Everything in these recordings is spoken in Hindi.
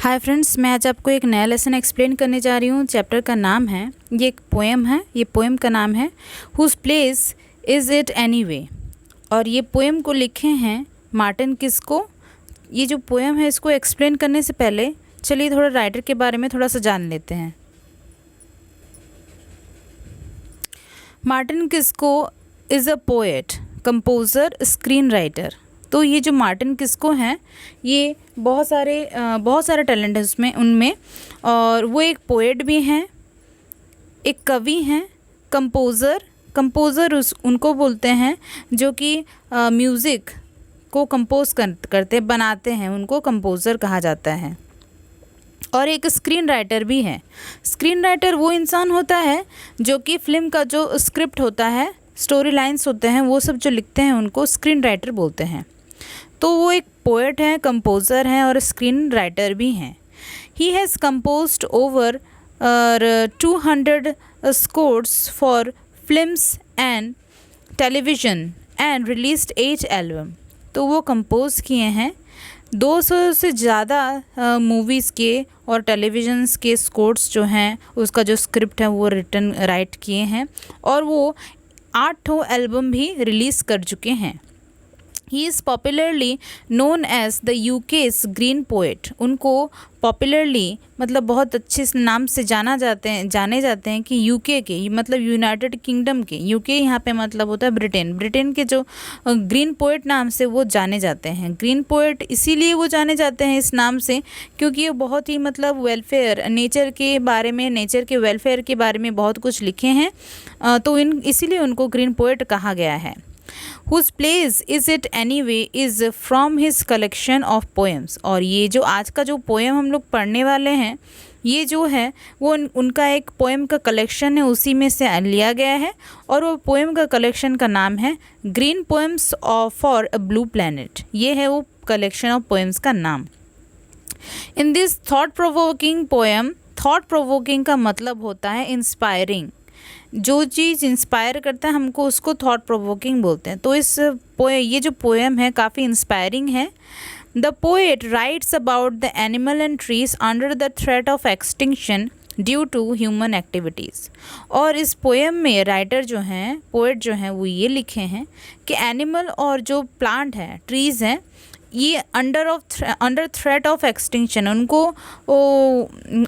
हाय फ्रेंड्स, मैं आज आपको एक नया लेसन एक्सप्लेन करने जा रही हूँ। चैप्टर का नाम है, ये एक पोएम है। ये पोएम का नाम है whose place is it anyway. और ये पोएम को लिखे हैं मार्टिन किस्को। ये जो पोएम है, इसको एक्सप्लेन करने से पहले चलिए थोड़ा राइटर के बारे में थोड़ा सा जान लेते हैं। Martin Kisko is a poet, composer, screen writer. तो ये जो मार्टिन किस्को हैं, ये बहुत सारे टैलेंट है उनमें। और वो एक पोएट भी हैं, एक कवि हैं, कंपोज़र उनको बोलते हैं जो कि म्यूज़िक को कंपोज करते बनाते हैं, उनको कंपोज़र कहा जाता है। और एक स्क्रीन राइटर भी है। स्क्रीन राइटर वो इंसान होता है जो कि फ़िल्म का जो स्क्रिप्ट होता है, स्टोरी लाइन्स होते हैं, वो सब जो लिखते हैं उनको स्क्रीन राइटर बोलते हैं। तो वो एक पोएट हैं, कंपोज़र हैं और स्क्रीन राइटर भी हैं। He has composed over 200 scores for films and television and released 8 album. तो वो कंपोज किए हैं 200 से ज़्यादा मूवीज़ के और टेलीविज़न्स के स्कोर्स जो हैं, उसका जो स्क्रिप्ट है वो राइट किए हैं। और वो 8 एल्बम भी रिलीज़ कर चुके हैं। He is popularly known as the UK's green poet. उनको पॉपुलरली मतलब बहुत अच्छे नाम से जाने जाते हैं कि यूके के, मतलब यूनाइटेड किंगडम के। यूके यहाँ पे मतलब होता है ब्रिटेन के जो ग्रीन पोएट नाम से वो जाने जाते हैं। ग्रीन पोएट इसीलिए वो जाने जाते हैं इस नाम से क्योंकि ये बहुत ही मतलब वेलफेयर, नेचर के वेलफेयर के बारे में बहुत कुछ लिखे हैं। तो इसीलिए उनको ग्रीन पोएट कहा गया है। Whose place is it anyway is from his collection of poems। और ये जो आज का जो पोएम हम लोग पढ़ने वाले हैं, ये जो है वो उनका एक पोएम का कलेक्शन है, उसी में से लिया गया है। और वो पोएम का कलेक्शन का नाम है green poems for a blue planet. ये है वो कलेक्शन ऑफ पोएम्स का नाम। In this thought provoking poem, thought provoking का मतलब होता है इंस्पायरिंग। जो चीज़ इंस्पायर करता है हमको, उसको थॉट प्रोवोकिंग बोलते हैं। तो ये जो पोएम है काफ़ी इंस्पायरिंग है। The poet writes about the animal and trees under the threat of extinction due to human activities. और इस पोएम में राइटर जो हैं, पोएट जो हैं, वो ये लिखे हैं कि एनिमल और जो प्लांट है, ट्रीज़ हैं, ये अंडर थ्रेट ऑफ एक्सटिंक्शन,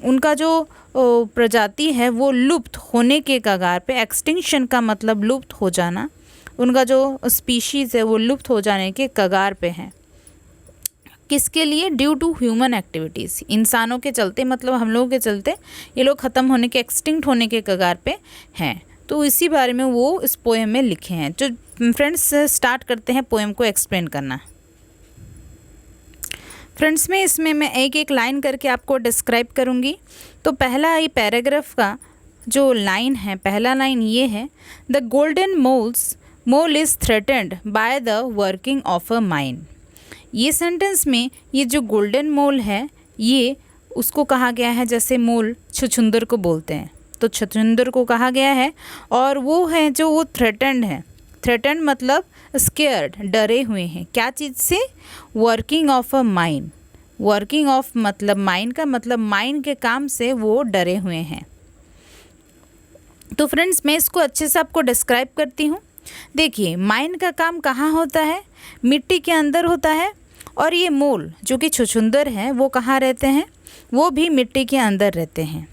उनका जो प्रजाति है वो लुप्त होने के कगार पे। एक्सटिंक्शन का मतलब लुप्त हो जाना। उनका जो स्पीशीज़ है वो लुप्त हो जाने के कगार पे है। किसके लिए? ड्यू टू ह्यूमन एक्टिविटीज़, इंसानों के चलते, मतलब हम लोगों के चलते ये लोग ख़त्म होने के, एक्सटिंक्ट होने के कगार पे हैं। तो इसी बारे में वो इस पोएम में लिखे हैं। तो फ्रेंड्स, स्टार्ट करते हैं पोएम को एक्सप्लेन करना। फ्रेंड्स, इसमें मैं एक एक लाइन करके आपको डिस्क्राइब करूँगी। तो पहला ही पैराग्राफ का जो लाइन है, पहला लाइन ये है, the golden mole is threatened by the working of a mine. ये सेंटेंस में ये जो गोल्डन मोल है, ये उसको कहा गया है, जैसे मोल छछूंदर को बोलते हैं, तो छछूंदर को कहा गया है। और वो है जो वो थ्रेटेंड है। थ्रेटेंड मतलब स्केयर्ड, डरे हुए हैं। क्या चीज़ से? Working of a mine. Working of मतलब माइन का मतलब माइन के काम से वो डरे हुए हैं। तो फ्रेंड्स, मैं इसको अच्छे से आपको डिस्क्राइब करती हूँ। देखिए, माइन का काम कहाँ होता है? मिट्टी के अंदर होता है। और ये मोल जो कि छछूंदर हैं, वो कहाँ रहते हैं? वो भी मिट्टी के अंदर रहते हैं।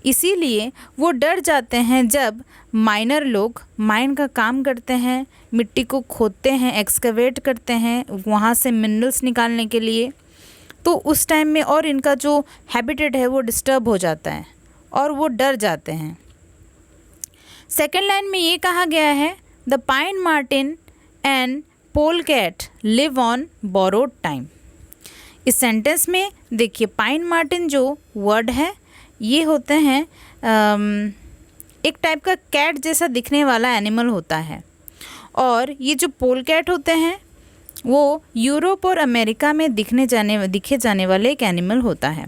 इसीलिए वो डर जाते हैं जब माइनर लोग माइन का काम करते हैं, मिट्टी को खोदते हैं, एक्सकवेट करते हैं वहाँ से मिनरल्स निकालने के लिए। तो उस टाइम में और इनका जो हैबिटेट है वो डिस्टर्ब हो जाता है और वो डर जाते हैं। सेकेंड लाइन में ये कहा गया है, the pine marten and polecat live on borrowed time. इस सेंटेंस में देखिए, पाइन मार्टिन जो वर्ड है, ये होते हैं एक टाइप का कैट जैसा दिखने वाला एनिमल होता है। और ये जो पोलकैट होते हैं वो यूरोप और अमेरिका में दिखे जाने वाले एक एनिमल होता है।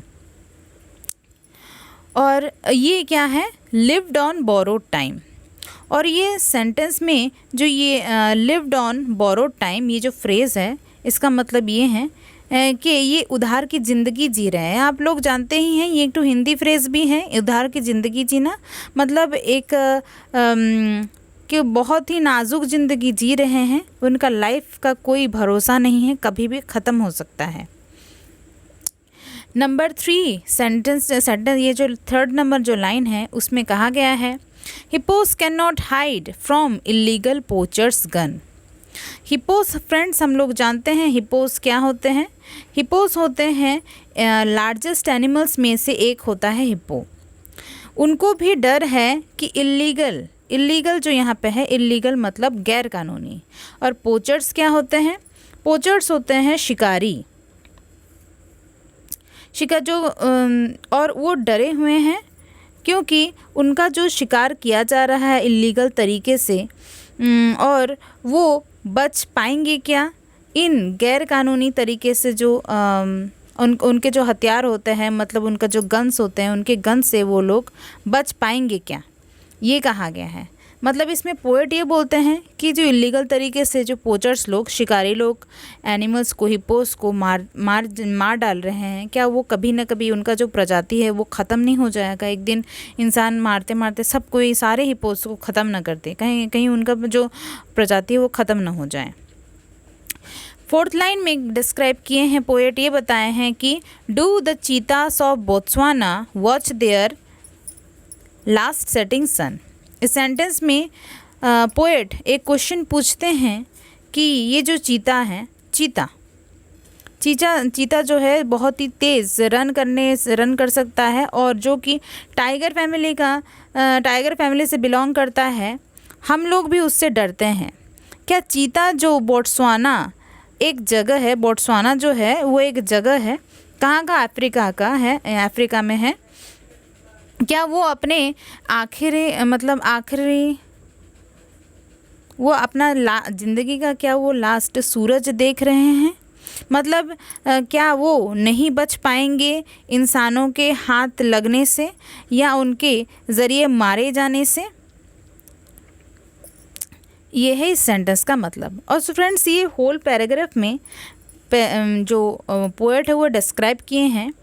और ये क्या है? Lived on borrowed time. और ये सेंटेंस में जो ये लिव्ड ऑन बोरोड टाइम, ये जो फ्रेज़ है, इसका मतलब ये है कि ये उधार की ज़िंदगी जी रहे हैं। आप लोग जानते ही हैं, ये एक तो हिंदी फ्रेज़ भी है, उधार की ज़िंदगी जीना, मतलब एक कि बहुत ही नाजुक ज़िंदगी जी रहे हैं, उनका लाइफ का कोई भरोसा नहीं है, कभी भी ख़त्म हो सकता है। नंबर 3 सेंटेंस ये जो थर्ड नंबर जो लाइन है उसमें कहा गया है, hippos can not hide from illegal poachers gun. Hippos friends हम लोग जानते हैं हिप्पोस क्या होते हैं। हिप्पोस होते हैं लार्जेस्ट एनिमल्स में से एक होता है हिप्पो। उनको भी डर है कि इलीगल जो यहाँ पे है, इलीगल मतलब गैर कानूनी, और पोचर्स क्या होते हैं? पोचर्स होते हैं शिकारी। और वो डरे हुए हैं क्योंकि उनका जो शिकार किया जा रहा है इलीगल तरीके से, और वो बच पाएंगे क्या इन गैर कानूनी तरीके से? जो उनके जो हथियार होते हैं, मतलब उनका जो गन्स होते हैं, उनके गन से वो लोग बच पाएंगे क्या, ये कहा गया है। मतलब इसमें पोएट ये बोलते हैं कि जो इलीगल तरीके से जो पोचर्स लोग, शिकारी लोग एनिमल्स को, हिप्पोस को मार डाल रहे हैं, क्या वो कभी ना कभी उनका जो प्रजाति है वो ख़त्म नहीं हो जाएगा? एक दिन इंसान मारते मारते सब कोई सारे हिप्पोस को ख़त्म ना कर दे, कहीं उनका जो प्रजाति है वो ख़त्म ना हो जाए। फोर्थ लाइन में डिस्क्राइब किए हैं पोएट, ये बताए हैं कि do the cheetahs of Botswana watch their last setting sun. इस सेंटेंस में पोएट एक क्वेश्चन पूछते हैं कि ये जो चीता है, चीता जो है बहुत ही तेज़ रन कर सकता है, और जो कि टाइगर फैमिली से बिलोंग करता है, हम लोग भी उससे डरते हैं। क्या चीता जो बोत्सवाना एक जगह है, बोत्सवाना जो है वो एक जगह है, कहाँ का? अफ्रीका का है, अफ्रीका में है। क्या वो अपने आखिरी वो अपना ज़िंदगी का क्या वो लास्ट सूरज देख रहे हैं? मतलब क्या वो नहीं बच पाएंगे इंसानों के हाथ लगने से या उनके ज़रिए मारे जाने से? ये है इस सेंटेंस का मतलब। और फ्रेंड्स ये होल पैराग्राफ में जो पोएट है वो डिस्क्राइब किए हैं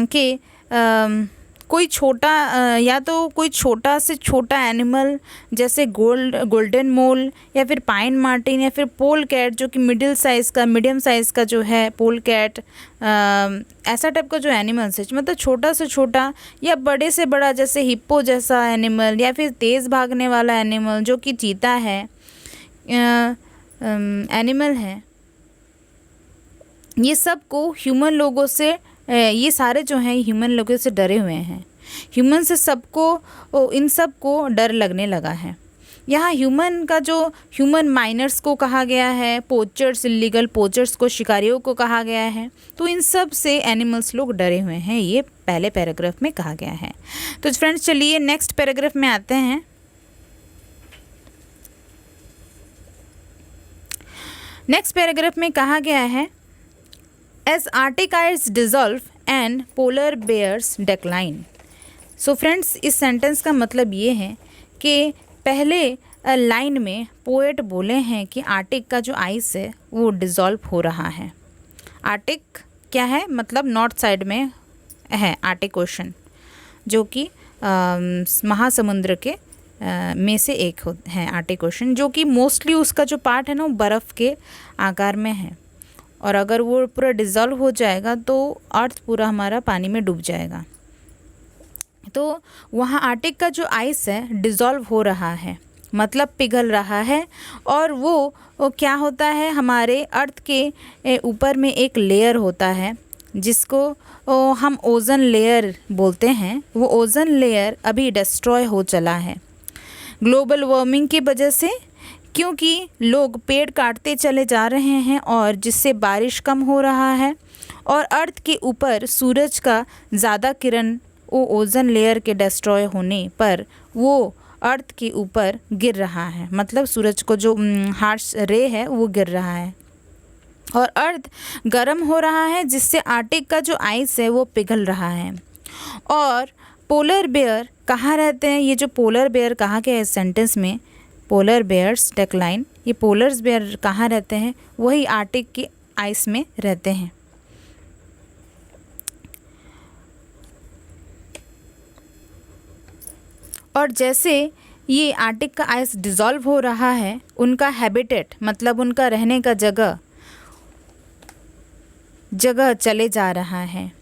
कि कोई छोटा या तो कोई छोटा से छोटा एनिमल जैसे गोल्डन मोल या फिर पाइन मार्टिन या फिर पोल कैट, जो कि मीडियम साइज़ का जो है पोल कैट, ऐसा टाइप का जो एनिमल्स है, मतलब छोटा से छोटा या बड़े से बड़ा जैसे हिप्पो जैसा एनिमल या फिर तेज़ भागने वाला एनिमल जो कि चीता है एनिमल है, ये सब को ह्यूमन लोगों से, ये सारे जो हैं ह्यूमन लोगों से डरे हुए हैं। ह्यूमन से इन सब को डर लगने लगा है। यहाँ ह्यूमन माइनर्स को कहा गया है, पोचर्स, इलीगल पोचर्स को, शिकारियों को कहा गया है। तो इन सब से एनिमल्स लोग डरे हुए हैं, ये पहले पैराग्राफ में कहा गया है। तो फ्रेंड्स चलिए नेक्स्ट पैराग्राफ में आते हैं। नेक्स्ट पैराग्राफ में कहा गया है, As Arctic ice dissolve and polar bears decline। So friends इस सेंटेंस का मतलब ये है कि पहले लाइन में पोएट बोले हैं कि आर्टिक का जो आइस है वो डिज़ोल्व हो रहा है। आर्टिक क्या है? मतलब नॉर्थ साइड में है आर्टिक ओशन, जो कि महासमुद्र के में से एक है आर्टिक ओशन, जो कि मोस्टली उसका जो पार्ट है ना वो बर्फ़ के आकार में है, और अगर वो पूरा डिज़ोल्व हो जाएगा तो अर्थ पूरा हमारा पानी में डूब जाएगा। तो वहाँ आर्टिक का जो आइस है डिज़ोल्व हो रहा है, मतलब पिघल रहा है, और वो क्या होता है, हमारे अर्थ के ऊपर में एक लेयर होता है जिसको हम ओज़ोन लेयर बोलते हैं। वो ओज़ोन लेयर अभी डिस्ट्रॉय हो चला है ग्लोबल वार्मिंग की वजह से, क्योंकि लोग पेड़ काटते चले जा रहे हैं और जिससे बारिश कम हो रहा है, और अर्थ के ऊपर सूरज का ज़्यादा किरण वो ओज़ोन लेयर के डिस्ट्रॉय होने पर वो अर्थ के ऊपर गिर रहा है, मतलब सूरज को जो हार्श रे है वो गिर रहा है, और अर्थ गर्म हो रहा है, जिससे आर्टिक का जो आइस है वो पिघल रहा है। और पोलर बेयर कहाँ रहते हैं? ये जो पोलर बेयर कहा गया है इस सेंटेंस में, पोलर बेयर्स डेक्लाइन, ये पोलर बेयर कहाँ रहते हैं? वही आर्टिक के आइस में रहते हैं। और जैसे ये आर्कटिक का आइस डिज़ोल्व हो रहा है, उनका हैबिटेट मतलब उनका रहने का जगह चले जा रहा है,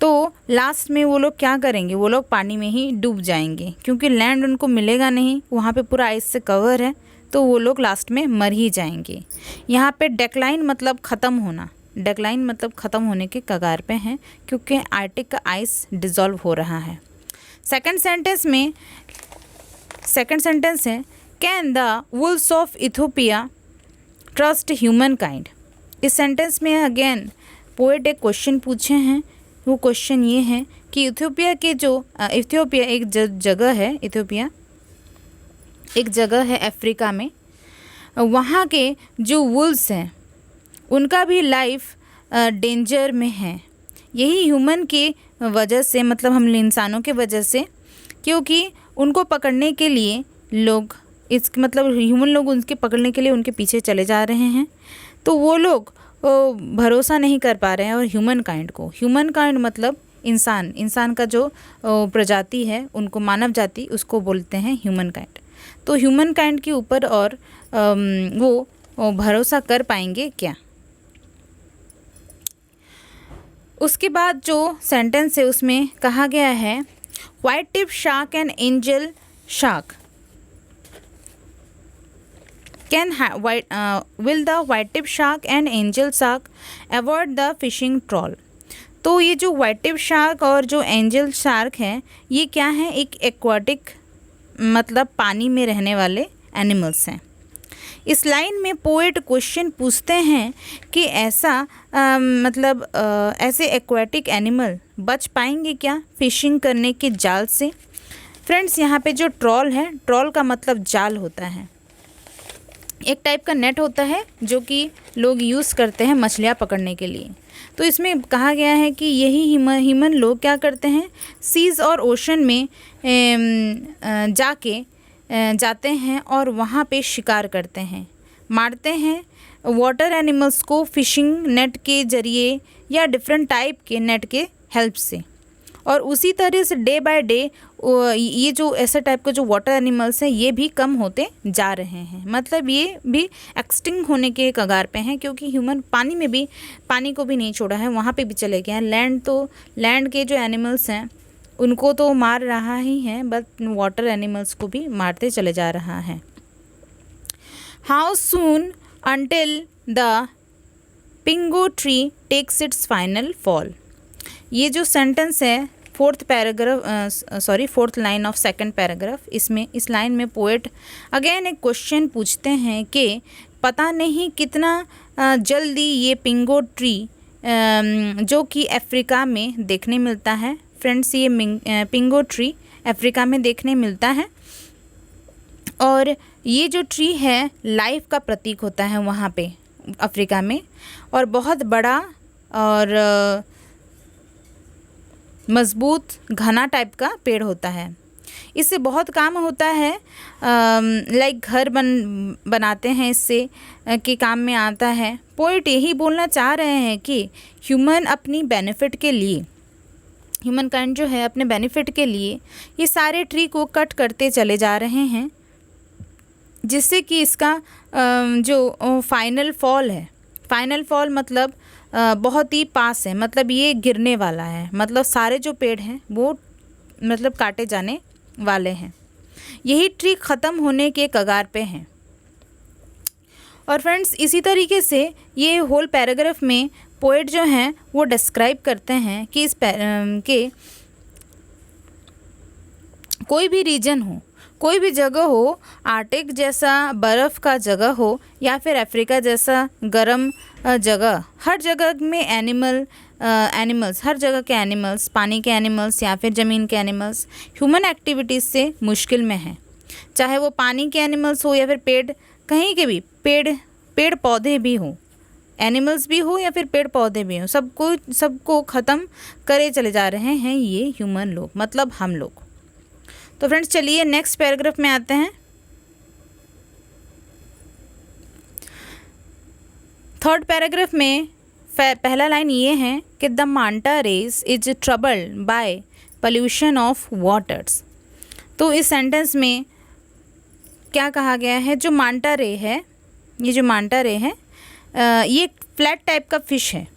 तो लास्ट में वो लोग क्या करेंगे, वो लोग पानी में ही डूब जाएंगे, क्योंकि लैंड उनको मिलेगा नहीं, वहाँ पे पूरा आइस से कवर है, तो वो लोग लास्ट में मर ही जाएंगे। यहाँ पे डेक्लाइन मतलब ख़त्म होना, डेक्लाइन मतलब ख़त्म होने के कगार पे हैं, क्योंकि आर्कटिक का आइस डिज़ोल्व हो रहा है। सेकंड सेंटेंस है, can the Wolves of Ethiopia trust human kind. इस सेंटेंस में अगेन पोएट एक क्वेश्चन पूछे हैं। वो क्वेश्चन ये है कि इथियोपिया एक जगह है, इथियोपिया एक जगह है अफ्रीका में, वहाँ के जो वुल्स हैं उनका भी लाइफ डेंजर में है। यही ह्यूमन की वजह से, मतलब हम इंसानों के वजह से, क्योंकि उनको पकड़ने के लिए लोग ह्यूमन लोग उनके पकड़ने के लिए उनके पीछे चले जा रहे हैं, तो वो लोग भरोसा नहीं कर पा रहे हैं। और ह्यूमन काइंड मतलब इंसान का जो प्रजाति है, उनको मानव जाति, उसको बोलते हैं ह्यूमन काइंड। तो ह्यूमन काइंड के ऊपर और वो भरोसा कर पाएंगे क्या? उसके बाद जो सेंटेंस है उसमें कहा गया है, white tip shark and angel shark will the white tip shark and angel shark avoid the fishing trawl। तो ये जो व्हाइट टिप शार्क और जो एंजल शार्क है, ये क्या है, एक एक्वाटिक मतलब पानी में रहने वाले एनिमल्स हैं। इस लाइन में पोएट क्वेश्चन पूछते हैं कि ऐसे एक्वाटिक एनिमल बच पाएंगे क्या फिशिंग करने के जाल से। फ्रेंड्स, यहाँ पे जो ट्रॉल है, ट्रॉल का मतलब जाल होता है, एक टाइप का नेट होता है जो कि लोग यूज़ करते हैं मछलियाँ पकड़ने के लिए। तो इसमें कहा गया है कि यही ह्यूमन लोग क्या करते हैं, सीज़ और ओशन में जाते हैं और वहाँ पे शिकार करते हैं, मारते हैं वाटर एनिमल्स को फिशिंग नेट के ज़रिए या डिफरेंट टाइप के नेट के हेल्प से। और उसी तरह से डे बाय डे ये जो ऐसा टाइप का जो वाटर एनिमल्स हैं, ये भी कम होते जा रहे हैं, मतलब ये भी एक्सटिंक्ट होने के कगार पे हैं, क्योंकि ह्यूमन पानी को भी नहीं छोड़ा है, वहाँ पे भी चले गए हैं। लैंड के जो एनिमल्स हैं उनको तो मार रहा ही है, बट वाटर एनिमल्स को भी मारते चले जा रहा है। How soon until the pingo tree takes its final fall. ये जो सेंटेंस है fourth line of second paragraph, इस लाइन में पोएट अगेन एक क्वेश्चन पूछते हैं कि पता नहीं कितना जल्दी ये पिंगो ट्री जो कि अफ्रीका में देखने मिलता है। फ्रेंड्स, ये पिंगो ट्री अफ्रीका में देखने मिलता है, और ये जो ट्री है लाइफ का प्रतीक होता है वहाँ पे अफ्रीका में, और बहुत बड़ा और मज़बूत घना टाइप का पेड़ होता है। इससे बहुत काम होता है, लाइक घर बनाते हैं, इससे के काम में आता है। पोएट यही बोलना चाह रहे हैं कि ह्यूमन काइंड जो है अपने बेनिफिट के लिए ये सारे ट्री को कट करते चले जा रहे हैं, जिससे कि इसका जो फाइनल फॉल मतलब बहुत ही पास है, मतलब ये गिरने वाला है, मतलब सारे जो पेड़ हैं वो मतलब काटे जाने वाले हैं। यही ट्री ख़त्म होने के कगार पे हैं। और फ्रेंड्स, इसी तरीके से ये होल पैराग्राफ में पोएट जो हैं वो डिस्क्राइब करते हैं कि के कोई भी रीजन हो, कोई भी जगह हो, आर्कटिक जैसा बर्फ़ का जगह हो या फिर अफ्रीका जैसा गर्म जगह, हर जगह में एनिमल्स, हर जगह के एनिमल्स, पानी के एनिमल्स या फिर ज़मीन के एनिमल्स ह्यूमन एक्टिविटीज़ से मुश्किल में हैं। चाहे वो पानी के एनिमल्स हो या फिर कहीं के भी पेड़ पौधे भी हो, एनिमल्स भी हो या फिर पेड़ पौधे भी हो, सबको ख़त्म करे चले जा रहे हैं ये ह्यूमन लोग, मतलब हम लोग। तो फ्रेंड्स, चलिए नेक्स्ट पैराग्राफ में आते हैं। थर्ड पैराग्राफ में पहला लाइन ये है कि the manta rays is troubled by pollution of waters. तो इस सेंटेंस में क्या कहा गया है, जो मांटा रे है, ये जो मांटा रे है ये फ्लैट टाइप का फिश है,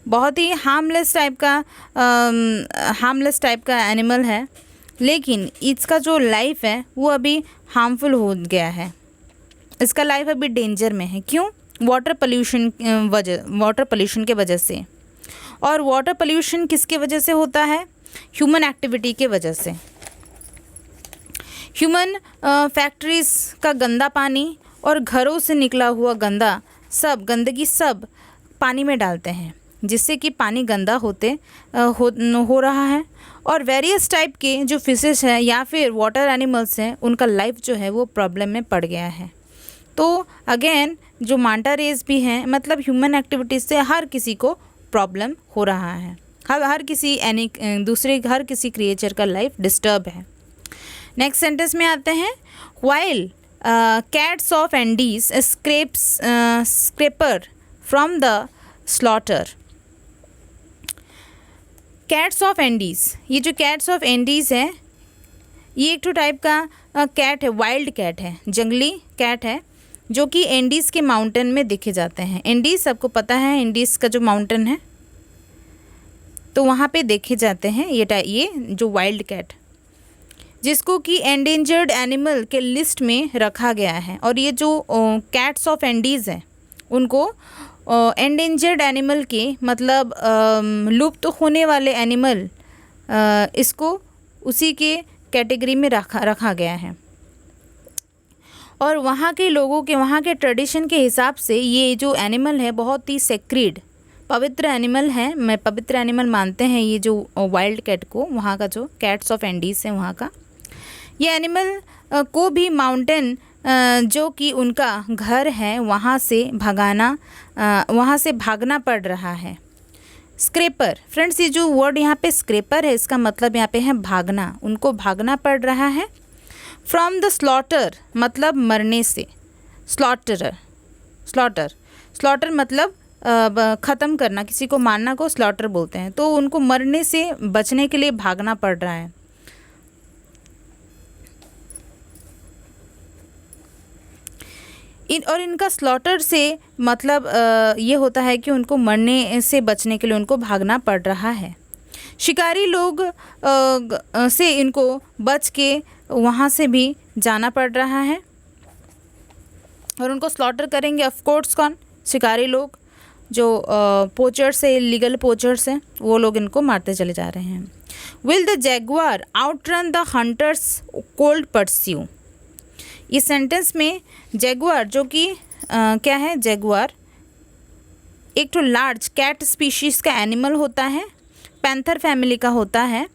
बहुत ही हार्मलेस टाइप का एनिमल है, लेकिन इसका जो लाइफ है वो अभी हार्मफुल हो गया है, इसका लाइफ अभी डेंजर में है। क्यों? वाटर पोल्यूशन के वजह से। और वाटर पोल्यूशन किसके वजह से होता है? ह्यूमन एक्टिविटी के वजह से। ह्यूमन फैक्ट्रीज का गंदा पानी और घरों से निकला हुआ गंदगी सब पानी में डालते हैं, जिससे कि पानी गंदा हो रहा है। और वेरियस टाइप के जो फिशेस हैं या फिर वाटर एनिमल्स हैं, उनका लाइफ जो है वो प्रॉब्लम में पड़ गया है। तो अगेन जो मांटा रेस भी हैं, मतलब ह्यूमन एक्टिविटीज़ से हर किसी को प्रॉब्लम हो रहा है, हर किसी क्रिएचर का लाइफ डिस्टर्ब है। नेक्स्ट सेंटेंस में आते हैं, while cats of Andes scraper from the slaughter. Cats of Andes, ये जो कैट्स ऑफ एंडीज़ है, ये एक टाइप का कैट है, वाइल्ड कैट है, जंगली कैट है, जो कि एंडीज़ के माउंटेन में देखे जाते हैं। एंडीज़ सबको पता है, एंडीज़ का जो माउंटेन है, तो वहाँ पे देखे जाते हैं ये जो वाइल्ड कैट, जिसको कि एंडेंजर्ड एनिमल के लिस्ट में रखा गया है। और ये जो कैट्स ऑफ एंडीज़ हैं, उनको एंडेंजर्ड एनिमल के मतलब लुप्त होने वाले एनिमल, इसको उसी के कैटेगरी में रखा गया है। और वहाँ के ट्रेडिशन के हिसाब से ये जो एनिमल है बहुत ही सेक्रेड, पवित्र एनिमल है, मैं पवित्र एनिमल मानते हैं ये जो वाइल्ड कैट को, वहाँ का जो कैट्स ऑफ एंडीज़ है वहाँ का। ये एनिमल को भी माउंटेन जो कि उनका घर है वहाँ से भागना पड़ रहा है। स्क्रेपर, फ्रेंड्स ये जो वर्ड यहाँ पे स्क्रेपर है, इसका मतलब यहाँ पे है भागना, उनको भागना पड़ रहा है। फ्रॉम द स्लॉटर मतलब मरने से, स्लॉटर मतलब ख़त्म करना, किसी को मारना को स्लॉटर बोलते हैं। तो उनको मरने से बचने के लिए भागना पड़ रहा है। और इनका स्लॉटर से मतलब ये होता है कि उनको मरने से बचने के लिए उनको भागना पड़ रहा है। शिकारी लोग से इनको बच के वहाँ से भी जाना पड़ रहा है, और उनको स्लॉटर करेंगे ऑफ कोर्स कौन? शिकारी लोग, जो पोचर्स है, इलीगल पोचर्स हैं, वो लोग इनको मारते चले जा रहे हैं। Will the Jaguar outrun the hunters cold pursue. इस सेंटेंस में जैगुआर जो कि क्या है, जैगुआर एक तो लार्ज कैट स्पीशीज़ का एनिमल होता है, पैंथर फैमिली का होता है,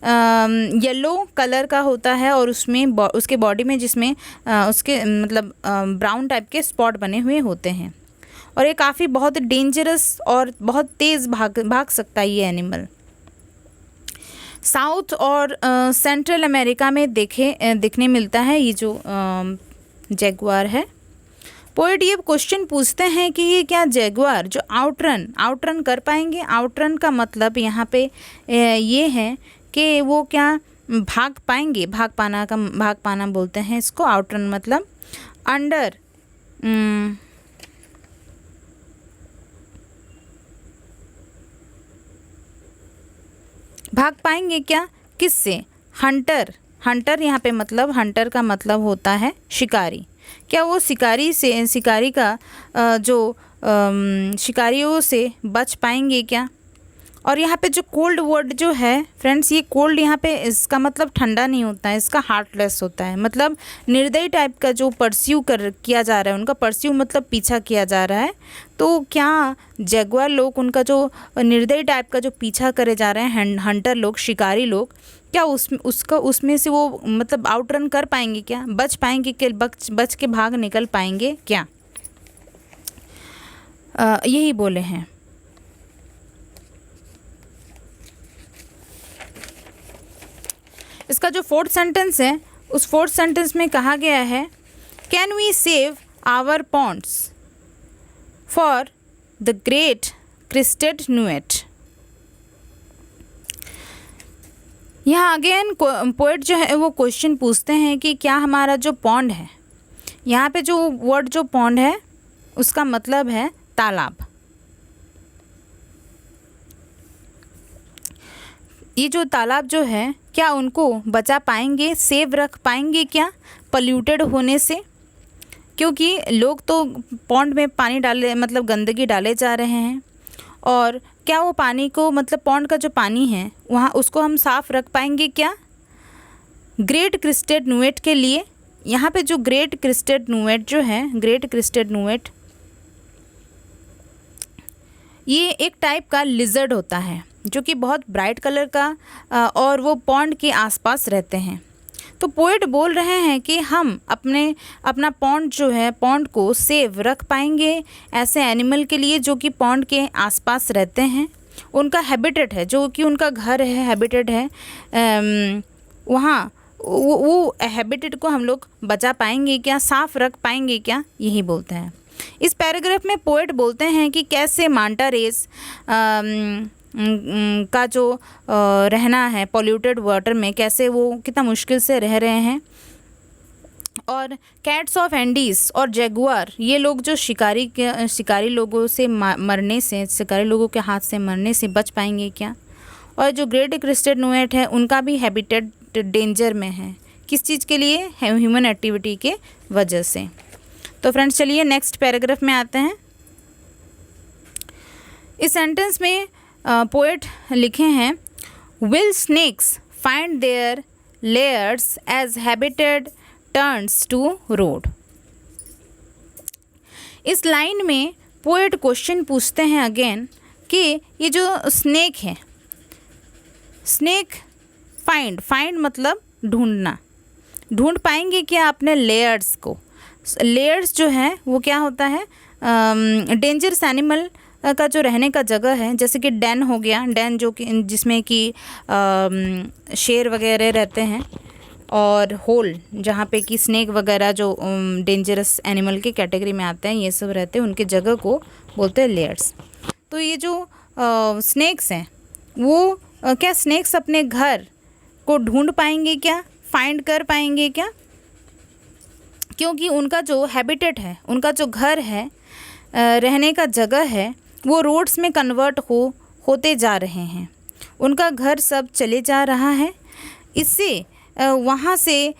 येलो कलर का होता है, और उसके बॉडी में जिसमें उसके मतलब ब्राउन टाइप के स्पॉट बने हुए होते हैं, और ये काफ़ी बहुत डेंजरस और बहुत तेज़ भाग सकता है ये एनिमल। साउथ और सेंट्रल अमेरिका में दिखने मिलता है ये जो जैगुआर है। पोएट ये क्वेश्चन पूछते हैं कि ये क्या जैगुआर जो आउटरन कर पाएंगे? आउटरन का मतलब यहाँ पे ये है कि वो क्या भाग पाएंगे, भाग पाना बोलते हैं इसको। आउटरन मतलब अंडर भाग पाएंगे क्या? किससे? हंटर यहाँ पे मतलब हंटर का मतलब होता है शिकारी। क्या वो शिकारी का जो शिकारियों से बच पाएंगे क्या? और यहाँ पे जो कोल्ड वर्ड जो है फ्रेंड्स, ये कोल्ड यहाँ पे इसका मतलब ठंडा नहीं होता है, इसका हार्टलेस होता है, मतलब निर्दयी टाइप का जो परस्यू किया जा रहा है, उनका परस्यू मतलब पीछा किया जा रहा है। तो क्या जैगुआर लोग, उनका जो निर्दयी टाइप का जो पीछा करे जा रहे हैं हंटर लोग, शिकारी लोग, क्या उसमें से वो मतलब आउटरन कर पाएंगे क्या? बच पाएंगे कि बच के भाग निकल पाएंगे क्या? यही बोले हैं। इसका जो फोर्थ सेंटेंस है, उस फोर्थ सेंटेंस में कहा गया है, can we save our ponds for the great crested newt. यहाँ अगेन पोएट जो है वो क्वेश्चन पूछते हैं कि क्या हमारा जो पॉन्ड है, यहाँ पे जो वर्ड जो पॉन्ड है उसका मतलब है तालाब। ये जो तालाब जो है क्या उनको बचा पाएंगे, सेव रख पाएंगे क्या पल्यूटेड होने से? क्योंकि लोग तो पॉन्ड में पानी डाले मतलब गंदगी डाले जा रहे हैं, और क्या वो पानी को मतलब पॉन्ड का जो पानी है वहाँ उसको हम साफ़ रख पाएंगे क्या? ग्रेट क्रिस्टेड नुएट के लिए यहाँ पे जो ग्रेट क्रिस्टेड नुएट जो है, ग्रेट क्रिस्टेड नुएट ये एक टाइप का लिजर्ड होता है जो कि बहुत ब्राइट कलर का और वो पॉन्ड के आसपास रहते हैं। तो पोएट बोल रहे हैं कि हम अपना पॉन्ड जो है, पॉन्ड को सेव रख पाएंगे ऐसे एनिमल के लिए जो कि पॉन्ड के आसपास रहते हैं, उनका हैबिटेट है, जो कि उनका घर है, हैबिटेट है, वहाँ वो हैबिटेट को हम लोग बचा पाएंगे क्या, साफ़ रख पाएंगे क्या, यही बोलते हैं। इस पैराग्राफ में पोएट बोलते हैं कि कैसे मांटा रेस का जो रहना है पॉल्यूटेड वाटर में, कैसे वो कितना मुश्किल से रह रहे हैं, और कैट्स ऑफ एंडीज और जैगुआर ये लोग जो शिकारी लोगों से मरने से, शिकारी लोगों के हाथ से मरने से बच पाएंगे क्या, और जो ग्रेट क्रिस्टेड नुएट है उनका भी हैबिटेट डेंजर में है, किस चीज़ के लिए, ह्यूमन एक्टिविटी के वजह से। तो फ्रेंड्स चलिए नेक्स्ट पैराग्राफ में आते हैं। इस सेंटेंस में पोएट लिखे हैं, will snakes find their lairs as habitat turns to road. इस लाइन में पोएट क्वेश्चन पूछते हैं अगेन कि ये जो स्नेक है, स्नेक फाइंड मतलब ढूंढना, ढूंढ पाएंगे क्या अपने लेयर्स को? लेयर्स जो है वो क्या होता है, डेंजरस एनिमल का जो रहने का जगह है, जैसे कि डेन हो गया, डेन जो कि जिसमें कि शेर वगैरह रहते हैं, और होल जहाँ पे कि स्नेक वगैरह जो डेंजरस एनिमल के कैटेगरी में आते हैं, ये सब रहते हैं, उनके जगह को बोलते हैं लेयर्स। तो ये जो स्नेक्स हैं वो क्या स्नेक्स अपने घर को ढूंढ पाएंगे क्या, फाइंड कर पाएंगे क्या? क्योंकि उनका जो हैबिटेट है, उनका जो घर है, रहने का जगह है, वो रोड्स में कन्वर्ट होते जा रहे हैं, उनका घर सब चले जा रहा है। इससे वहाँ से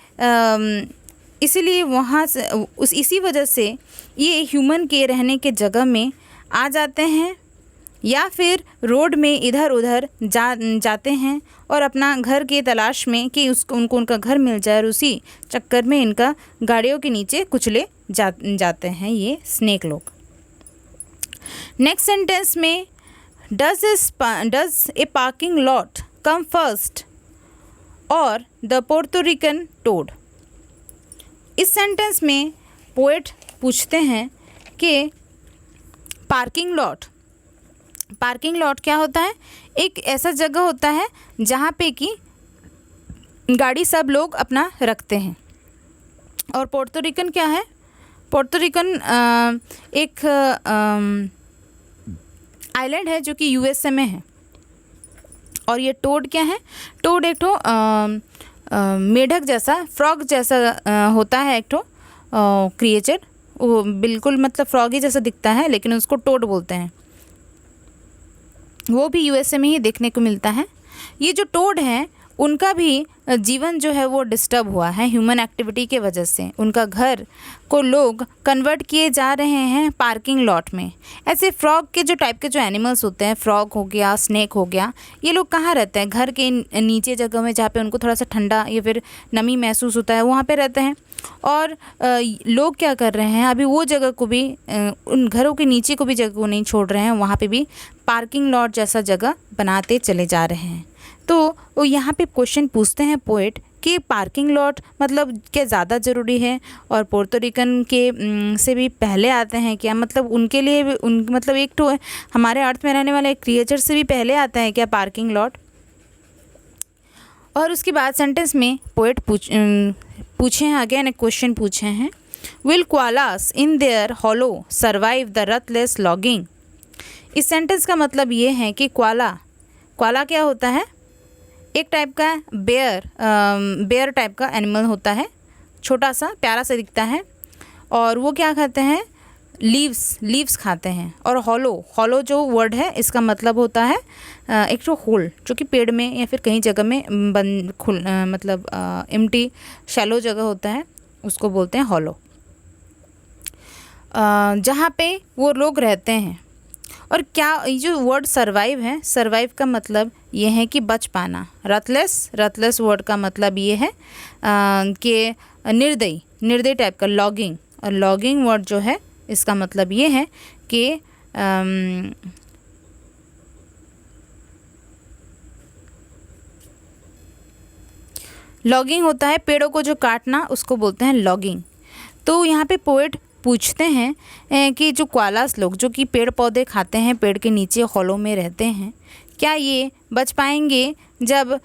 इसीलिए वहाँ से इसी वजह से ये ह्यूमन के रहने के जगह में आ जाते हैं, या फिर रोड में इधर उधर जाते हैं और अपना घर की तलाश में कि उनको उनका घर मिल जाए, और उसी चक्कर में इनका गाड़ियों के नीचे कुचले जाते हैं ये स्नेक लोग। नेक्स्ट सेंटेंस में does a parking lot come first और द पोर्टो रिकन टोड। इस सेंटेंस में पोएट पूछते हैं कि पार्किंग लॉट क्या होता है? एक ऐसा जगह होता है जहाँ पे कि गाड़ी सब लोग अपना रखते हैं। और पोर्टो रिकन क्या है? पोर्टो रिकन एक आइलैंड है जो कि यूएसए में है। और ये टोड क्या है? टोड एक ठो मेढक जैसा, फ्रॉग जैसा होता है, एक ठो क्रिएचर, वो बिल्कुल मतलब फ्रॉगी जैसा दिखता है, लेकिन उसको टोड बोलते हैं। वो भी यूएसए में ही देखने को मिलता है। ये जो टोड है उनका भी जीवन जो है वो डिस्टर्ब हुआ है ह्यूमन एक्टिविटी के वजह से। उनका घर को लोग कन्वर्ट किए जा रहे हैं पार्किंग लॉट में। ऐसे फ्रॉग के जो टाइप के जो एनिमल्स होते हैं, फ्रॉग हो गया, स्नेक हो गया, ये लोग कहाँ रहते हैं? घर के नीचे जगह में जहाँ पे उनको थोड़ा सा ठंडा या फिर नमी महसूस होता है, वहाँ पे रहते हैं। और लोग क्या कर रहे हैं, अभी वो जगह को भी, उन घरों के नीचे को भी जगह को नहीं छोड़ रहे हैं, वहाँ पे भी पार्किंग लॉट जैसा जगह बनाते चले जा रहे हैं। तो वो यहाँ पे क्वेश्चन पूछते हैं पोएट कि पार्किंग लॉट मतलब क्या ज़्यादा ज़रूरी है, और पोर्टो रिकन के से भी पहले आते हैं क्या? मतलब उनके लिए मतलब एक तो हमारे अर्थ में रहने वाले क्रिएचर से भी पहले आता है क्या पार्किंग लॉट? और उसके बाद सेंटेंस में पोएट पूछे हैं अगेन, एक क्वेश्चन पूछे हैं, will koalas in their hollows survive the ruthless logging? इस सेंटेंस का मतलब ये है कि क्वाला क्या होता है, एक टाइप का बेयर टाइप का एनिमल होता है, छोटा सा प्यारा सा दिखता है, और वो क्या खाते हैं, लीव्स खाते हैं। और हॉलो जो वर्ड है इसका मतलब होता है एक जो होल जो कि पेड़ में या फिर कहीं जगह में मतलब एम्प्टी शैलो जगह होता है, उसको बोलते हैं हॉलो, जहाँ पे वो लोग रहते हैं। और क्या ये जो वर्ड सर्वाइव है, सर्वाइव का मतलब ये है कि बच पाना। रथलेस वर्ड का मतलब ये है कि निर्दयी टाइप का, लॉगिंग। और लॉगिंग वर्ड जो है इसका मतलब ये है कि लॉगिंग होता है पेड़ों को जो काटना, उसको बोलते हैं लॉगिंग। तो यहाँ पे पोएट पूछते हैं कि जो क्वालास लोग जो कि पेड़ पौधे खाते हैं, पेड़ के नीचे हॉलो में रहते हैं, क्या ये बच पाएंगे जब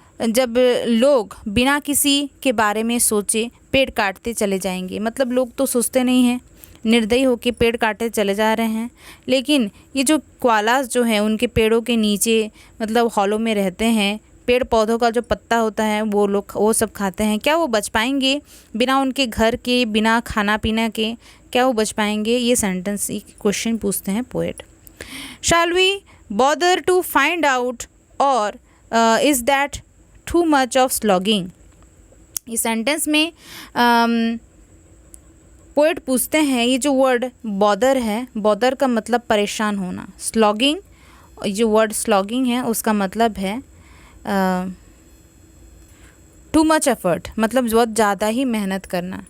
लोग बिना किसी के बारे में सोचे पेड़ काटते चले जाएंगे। मतलब लोग तो सोचते नहीं हैं, निर्दयी होकर पेड़ काटते चले जा रहे हैं, लेकिन ये जो क्वालास जो हैं उनके पेड़ों के नीचे मतलब हॉलो में रहते हैं, पेड़ पौधों का जो पत्ता होता है वो सब खाते हैं। क्या वो बच पाएंगे बिना उनके घर के, बिना खाना पीना के, क्या वो बच पाएंगे? ये सेंटेंस क्वेश्चन पूछते हैं poet. Shall we bother to find out or is that too much of slogging? इस सेंटेंस में पोएट पूछते हैं, ये जो वर्ड बॉदर है, बॉदर का मतलब परेशान होना, स्लॉगिंग, जो वर्ड स्लॉगिंग है उसका मतलब है टू मच एफर्ट, मतलब बहुत ज़्यादा ही मेहनत करना।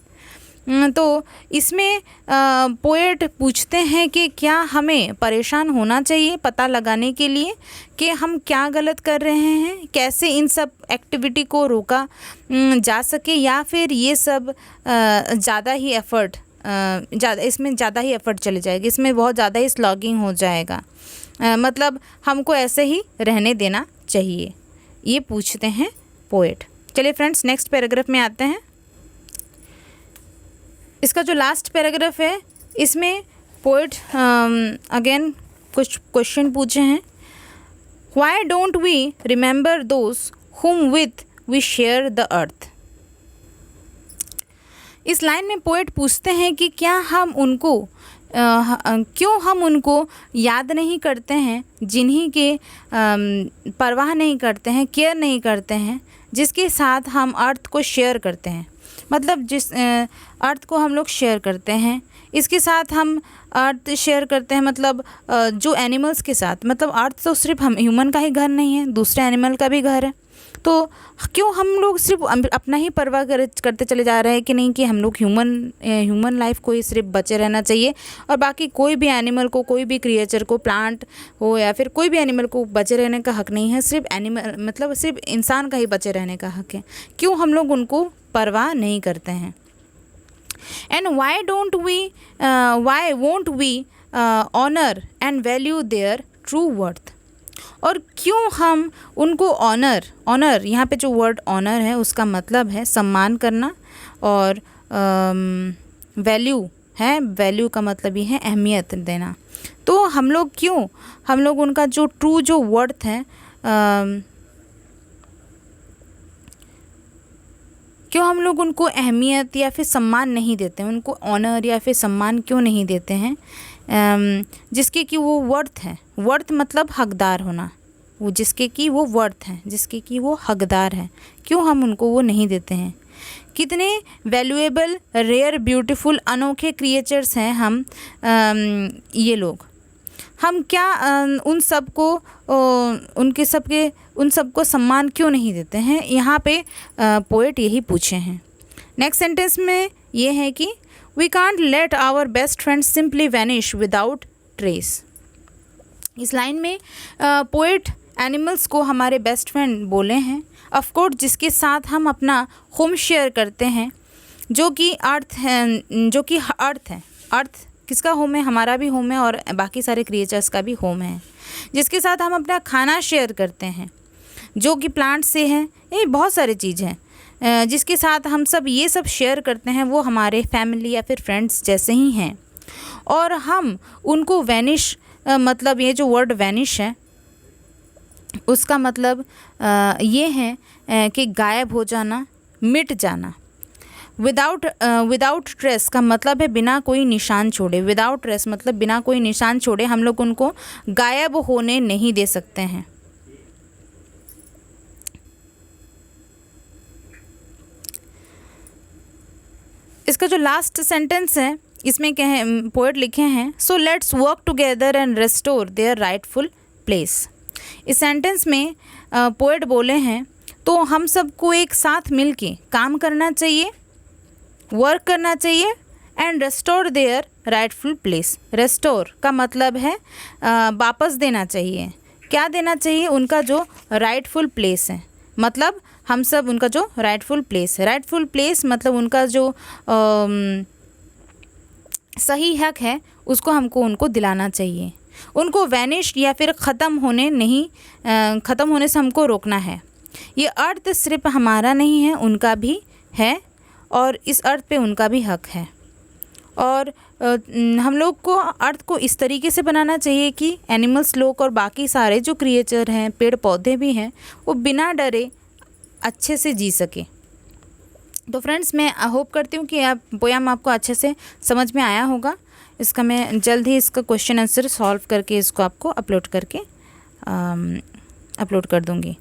तो इसमें पोएट पूछते हैं कि क्या हमें परेशान होना चाहिए पता लगाने के लिए कि हम क्या गलत कर रहे हैं, कैसे इन सब एक्टिविटी को रोका जा सके, या फिर ये सब ज़्यादा ही एफ़र्ट इसमें ज़्यादा ही एफ़र्ट चले जाएगी, इसमें बहुत ज़्यादा ही स्लॉगिंग हो जाएगा, मतलब हमको ऐसे ही रहने देना चाहिए, ये पूछते हैं पोएट। चलिए फ्रेंड्स, नेक्स्ट पैराग्राफ में आते हैं। इसका जो लास्ट पैराग्राफ है, इसमें पोएट अगेन कुछ क्वेश्चन पूछे हैं। Why don't we remember those whom with we share the earth? इस लाइन में पोएट पूछते हैं कि क्या हम उनको क्यों हम उनको याद नहीं करते हैं, जिन्हीं के परवाह नहीं करते हैं, केयर नहीं करते हैं, जिसके साथ हम अर्थ को शेयर करते हैं। मतलब जिस अर्थ को हम लोग शेयर करते हैं, इसके साथ हम अर्थ शेयर करते हैं, मतलब जो एनिमल्स के साथ, मतलब अर्थ तो सिर्फ हम ह्यूमन का ही घर नहीं है, दूसरे एनिमल का भी घर है। तो क्यों हम लोग सिर्फ अपना ही परवाह करते चले जा रहे हैं कि नहीं, कि हम लोग ह्यूमन लाइफ को ही सिर्फ बचे रहना चाहिए और बाकी कोई भी एनिमल को, कोई भी क्रिएचर को, प्लांट हो या फिर कोई भी एनिमल को बचे रहने का हक नहीं है, सिर्फ एनिमल मतलब सिर्फ इंसान का ही बचे रहने का हक है। क्यों हम लोग उनको परवाह नहीं करते हैं? And why won't we honour and value their true worth? और क्यों हम उनको ऑनर यहाँ पे जो वर्ड ऑनर है उसका मतलब है सम्मान करना, और वैल्यू है, वैल्यू का मतलब ये है अहमियत देना। तो हम लोग उनका जो ट्रू जो वर्थ है, क्यों हम लोग उनको अहमियत या फिर सम्मान नहीं देते हैं, उनको ऑनर या फिर सम्मान क्यों नहीं देते हैं, जिसके कि वो वर्थ है। वर्थ मतलब हकदार होना, वो जिसके कि वो वर्थ है, जिसके कि वो हकदार है, क्यों हम उनको वो नहीं देते हैं? कितने वैल्यूएबल, रेयर, ब्यूटीफुल, अनोखे क्रिएचर्स हैं हम ये लोग। हम क्या उन सबको सम्मान क्यों नहीं देते हैं? यहाँ पे पोएट यही पूछे हैं। नेक्स्ट सेंटेंस में ये है कि we can't let our best friends simply vanish without trace. इस लाइन में पोएट एनिमल्स को हमारे बेस्ट फ्रेंड बोले हैं, ऑफकोर्स जिसके साथ हम अपना होम शेयर करते हैं, जो कि अर्थ है। अर्थ किसका होम है? हमारा भी होम है और बाकी सारे क्रिएचर्स का भी होम है। जिसके साथ हम अपना खाना शेयर करते हैं, जो कि प्लांट से है, ये बहुत सारी चीज़ हैं जिसके साथ हम सब ये सब शेयर करते हैं, वो हमारे फैमिली या फिर फ्रेंड्स जैसे ही हैं। और हम उनको वैनिश मतलब ये जो वर्ड वैनिश है उसका मतलब ये है कि गायब हो जाना, मिट जाना। विदाउट ट्रेस का मतलब है बिना कोई निशान छोड़े। विदाउट ट्रेस मतलब बिना कोई निशान छोड़े हम लोग उनको गायब होने नहीं दे सकते हैं। इसका जो लास्ट सेंटेंस है इसमें क्या है, पोएट लिखे हैं, so let's work together and restore their rightful place. इस सेंटेंस में पोएट बोले हैं तो हम सबको एक साथ मिलके काम करना चाहिए, वर्क करना चाहिए and restore their rightful place. Restore का मतलब है वापस देना चाहिए। क्या देना चाहिए? उनका जो राइटफुल प्लेस है, मतलब हम सब उनका जो राइटफुल प्लेस है, राइटफुल प्लेस मतलब उनका जो सही हक है उसको हमको उनको दिलाना चाहिए। उनको वैनिश या फिर ख़त्म होने से हमको रोकना है। ये अर्थ सिर्फ हमारा नहीं है, उनका भी है और इस अर्थ पे उनका भी हक है। और हम लोग को अर्थ को इस तरीके से बनाना चाहिए कि एनिमल्स लोग और बाकी सारे जो क्रिएचर हैं, पेड़ पौधे भी हैं, वो बिना डरे अच्छे से जी सके। तो फ्रेंड्स मैं होप करती हूँ कि आप पोयम आपको अच्छे से समझ में आया होगा। इसका मैं जल्द ही इसका क्वेश्चन आंसर सॉल्व करके इसको आपको अपलोड कर दूँगी।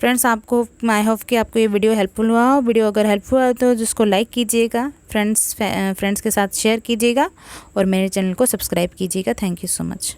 फ्रेंड्स आपको आई होप कि आपको ये वीडियो हेल्पफुल हुआ हो। वीडियो अगर हेल्पफुल हुआ तो जिसको लाइक कीजिएगा, फ्रेंड्स के साथ शेयर कीजिएगा और मेरे चैनल को सब्सक्राइब कीजिएगा। Thank you so much.